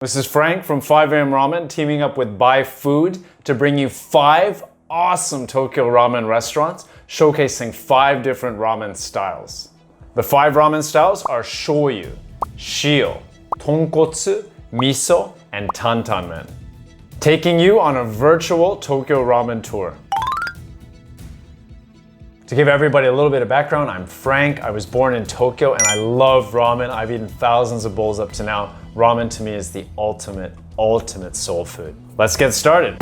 This is Frank from 5am Ramen teaming up with Buy Food to bring you 5 awesome Tokyo ramen restaurants showcasing 5 different ramen styles. The 5 ramen styles are Shoyu, Shio, Tonkotsu, Miso, and Tantan Men. Taking you on a virtual Tokyo ramen tour. To give everybody a little bit of background, I'm Frank. I was born in Tokyo and I love ramen. I've eaten thousands of bowls up to now. Ramen to me is the ultimate soul food. Let's get started.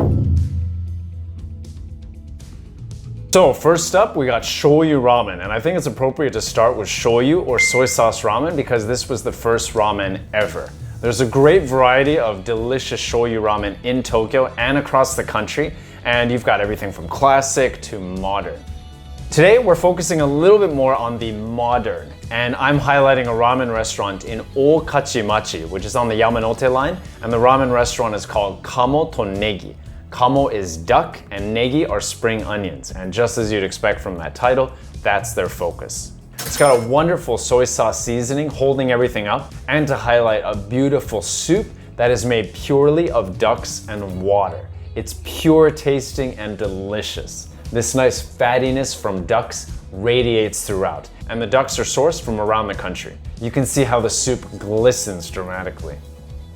So first up, we got Shoyu Ramen, and I think it's appropriate to start with shoyu or soy sauce ramen because this was the first ramen ever. There's a great variety of delicious shoyu ramen in Tokyo and across the country, and you've got everything from classic to modern. Today, we're focusing a little bit more on the modern, and I'm highlighting a ramen restaurant in Okachimachi, which is on the Yamanote line, and the ramen restaurant is called Kamo to Negi. Kamo is duck, and Negi are spring onions, and just as you'd expect from that title, that's their focus. It's got a wonderful soy sauce seasoning holding everything up, and to highlight a beautiful soup that is made purely of ducks and water. It's pure tasting and delicious. This nice fattiness from ducks radiates throughout, and the ducks are sourced from around the country. You can see how the soup glistens dramatically.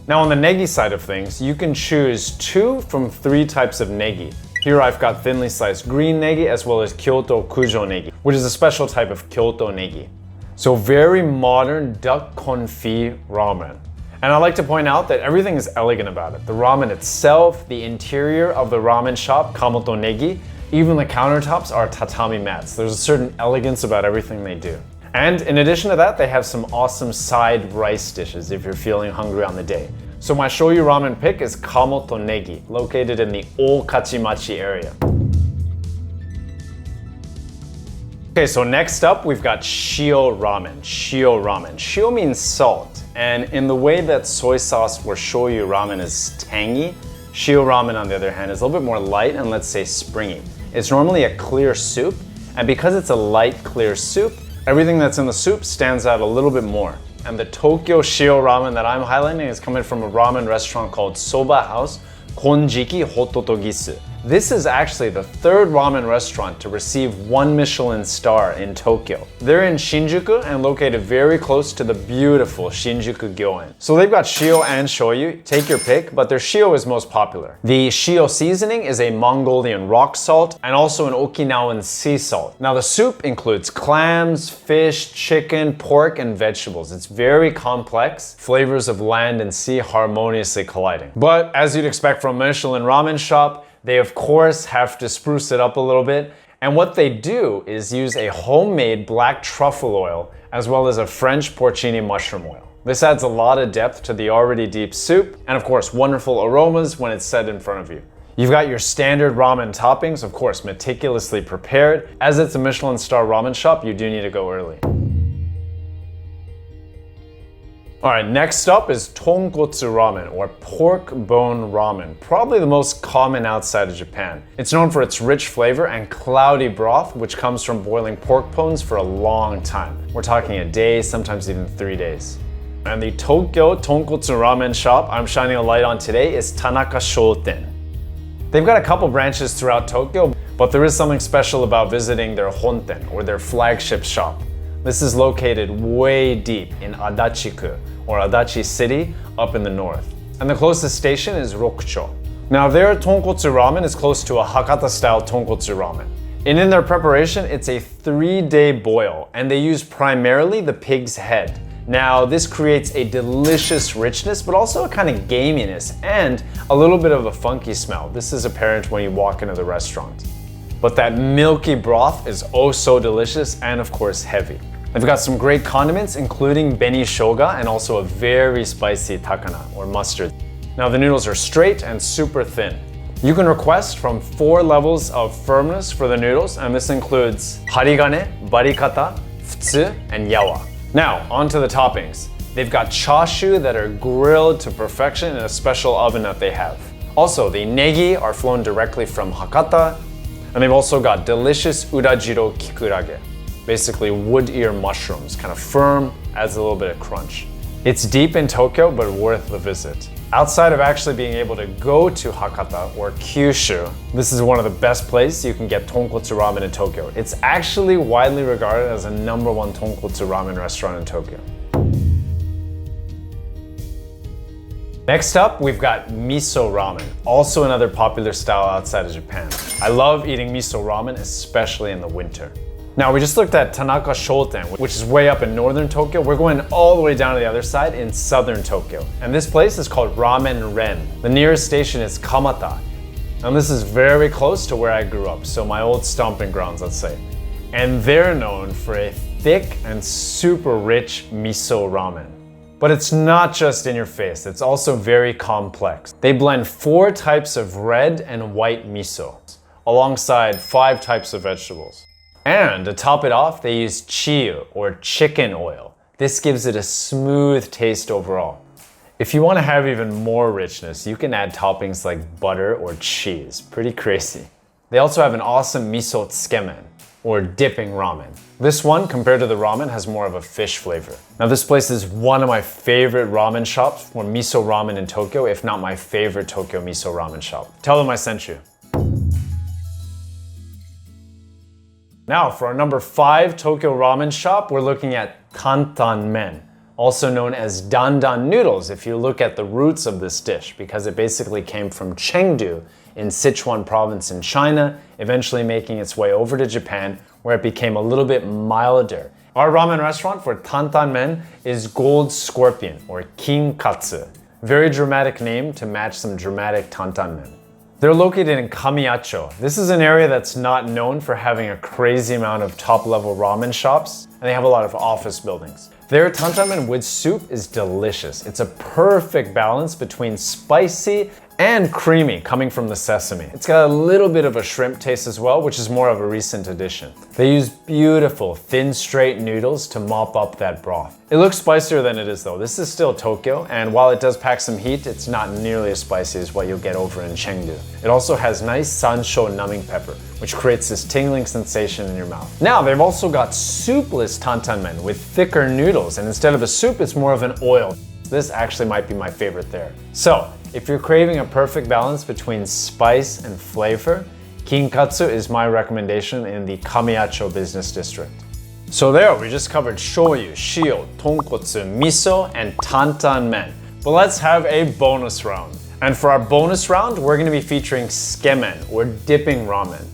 Now on the negi side of things, you can choose 2 from 3 types of negi. Here I've got thinly sliced green negi as well as Kyoto Kujo negi, which is a special type of Kyoto negi. So very modern duck confit ramen. And I like to point out that everything is elegant about it. The ramen itself, the interior of the ramen shop, Kamo to Negi, even the countertops are tatami mats. There's a certain elegance about everything they do. And in addition to that, they have some awesome side rice dishes if you're feeling hungry on the day. So my shoyu ramen pick is Kamo to Negi, located in the Okachimachi area. Okay, so next up we've got Shio Ramen. Shio Ramen. Shio means salt, and in the way that soy sauce or shoyu ramen is tangy, Shio Ramen on the other hand is a little bit more light and let's say springy. It's normally a clear soup, and because it's a light, clear soup, everything that's in the soup stands out a little bit more. And the Tokyo Shio Ramen that I'm highlighting is coming from a ramen restaurant called Soba House, Konjiki Hototogisu. This is actually the 3rd ramen restaurant to receive 1 Michelin star in Tokyo. They're in Shinjuku and located very close to the beautiful Shinjuku Gyoen. So they've got shio and shoyu, take your pick, but their shio is most popular. The shio seasoning is a Mongolian rock salt and also an Okinawan sea salt. Now the soup includes clams, fish, chicken, pork, and vegetables. It's very complex, flavors of land and sea harmoniously colliding. But as you'd expect from a Michelin ramen shop, they of course have to spruce it up a little bit, and what they do is use a homemade black truffle oil as well as a French porcini mushroom oil. This adds a lot of depth to the already deep soup, and of course wonderful aromas when it's set in front of you. You've got your standard ramen toppings, of course meticulously prepared. As it's a Michelin star ramen shop, you do need to go early. Alright, next up is Tonkotsu Ramen, or pork bone ramen, probably the most common outside of Japan. It's known for its rich flavor and cloudy broth, which comes from boiling pork bones for a long time. We're talking a day, sometimes even 3 days. And the Tokyo Tonkotsu Ramen shop I'm shining a light on today is Tanaka Shoten. They've got a couple branches throughout Tokyo, but there is something special about visiting their honten, or their flagship shop. This is located way deep in Adachi-ku, or Adachi City, up in the north. And the closest station is Rokucho. Now their Tonkotsu Ramen is close to a Hakata-style Tonkotsu Ramen. And in their preparation, it's a 3-day boil, and they use primarily the pig's head. Now this creates a delicious richness, but also a kind of gaminess, and a little bit of a funky smell. This is apparent when you walk into the restaurant. But that milky broth is oh so delicious and of course heavy. They've got some great condiments, including beni shoga and also a very spicy takana, or mustard. Now the noodles are straight and super thin. You can request from 4 levels of firmness for the noodles, and this includes harigane, barikata, futsu, and yawa. Now, onto the toppings. They've got chashu that are grilled to perfection in a special oven that they have. Also, the negi are flown directly from Hakata, and they've also got delicious urajiro kikurage. Basically wood ear mushrooms, kind of firm, adds a little bit of crunch. It's deep in Tokyo, but worth the visit. Outside of actually being able to go to Hakata or Kyushu, this is one of the best places you can get Tonkotsu Ramen in Tokyo. It's actually widely regarded as a #1 Tonkotsu Ramen restaurant in Tokyo. Next up, we've got Miso Ramen, also another popular style outside of Japan. I love eating miso ramen, especially in the winter. Now, we just looked at Tanaka Shoten, which is way up in northern Tokyo. We're going all the way down to the other side in southern Tokyo. And this place is called Ramen Ren. The nearest station is Kamata. And this is very close to where I grew up, so my old stomping grounds, let's say. And they're known for a thick and super rich miso ramen. But it's not just in your face, it's also very complex. They blend 4 types of red and white miso, alongside 5 types of vegetables. And to top it off, they use chiyu, or chicken oil. This gives it a smooth taste overall. If you want to have even more richness, you can add toppings like butter or cheese. Pretty crazy. They also have an awesome miso tsukemen, or dipping ramen. This one, compared to the ramen, has more of a fish flavor. Now, this place is one of my favorite ramen shops for miso ramen in Tokyo, if not my favorite Tokyo miso ramen shop. Tell them I sent you. Now, for our number 5 Tokyo ramen shop, we're looking at Tantan Men, also known as Dandan noodles if you look at the roots of this dish, because it basically came from Chengdu in Sichuan province in China, eventually making its way over to Japan, where it became a little bit milder. Our ramen restaurant for Tantan Men is Gold Scorpion, or Kinkatsu. Very dramatic name to match some dramatic Tantan Men. They're located in Kamiyacho. This is an area that's not known for having a crazy amount of top-level ramen shops, and they have a lot of office buildings. Their Tantanmen with soup is delicious. It's a perfect balance between spicy and creamy coming from the sesame. It's got a little bit of a shrimp taste as well, which is more of a recent addition. They use beautiful, thin, straight noodles to mop up that broth. It looks spicier than it is though. This is still Tokyo, and while it does pack some heat, it's not nearly as spicy as what you'll get over in Chengdu. It also has nice sansho numbing pepper, which creates this tingling sensation in your mouth. Now, they've also got soupless tantanmen with thicker noodles, and instead of a soup, it's more of an oil. This actually might be my favorite there. So, if you're craving a perfect balance between spice and flavor, Kinkatsu is my recommendation in the Kamiyacho business district. So there, we just covered shoyu, shio, tonkotsu, miso, and tantan men. But let's have a bonus round. And for our bonus round, we're gonna be featuring Tsukemen, or dipping ramen.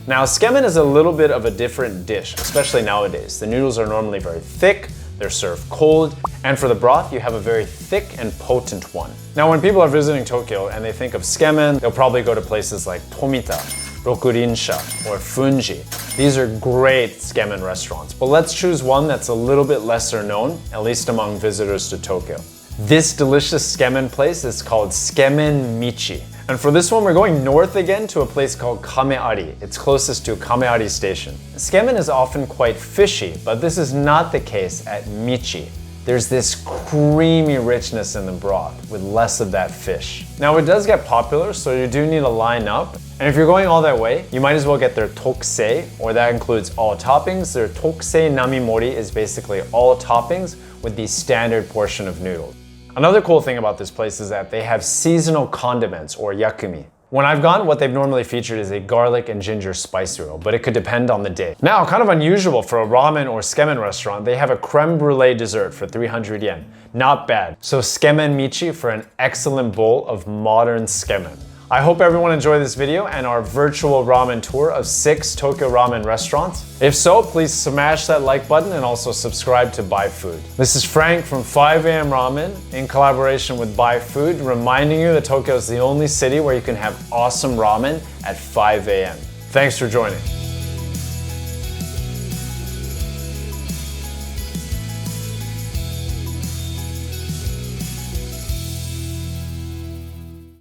Now, Skamin is a little bit of a different dish, especially nowadays. The noodles are normally very thick, they're served cold, and for the broth, you have a very thick and potent one. Now, when people are visiting Tokyo and they think of Skamin, they'll probably go to places like Tomita, Rokurinsha, or Funji. These are great Skamin restaurants, but let's choose one that's a little bit lesser known, at least among visitors to Tokyo. This delicious Skamin place is called Tsukemen Michi. And for this one, we're going north again to a place called Kameari. It's closest to Kameari Station. Skamin is often quite fishy, but this is not the case at Michi. There's this creamy richness in the broth with less of that fish. Now, it does get popular, so you do need to line up. And if you're going all that way, you might as well get their tokusei, or that includes all toppings. Their tokusei namimori is basically all toppings with the standard portion of noodles. Another cool thing about this place is that they have seasonal condiments, or yakumi. When I've gone, what they've normally featured is a garlic and ginger spicy roll, but it could depend on the day. Now, kind of unusual for a ramen or Skamin restaurant, they have a creme brulee dessert for 300 yen. Not bad. So Tsukemen Michi for an excellent bowl of modern Skamin. I hope everyone enjoyed this video and our virtual ramen tour of 6 Tokyo ramen restaurants. If so, please smash that like button and also subscribe to Buy Food. This is Frank from 5 AM Ramen in collaboration with Buy Food, reminding you that Tokyo is the only city where you can have awesome ramen at 5 AM. Thanks for joining.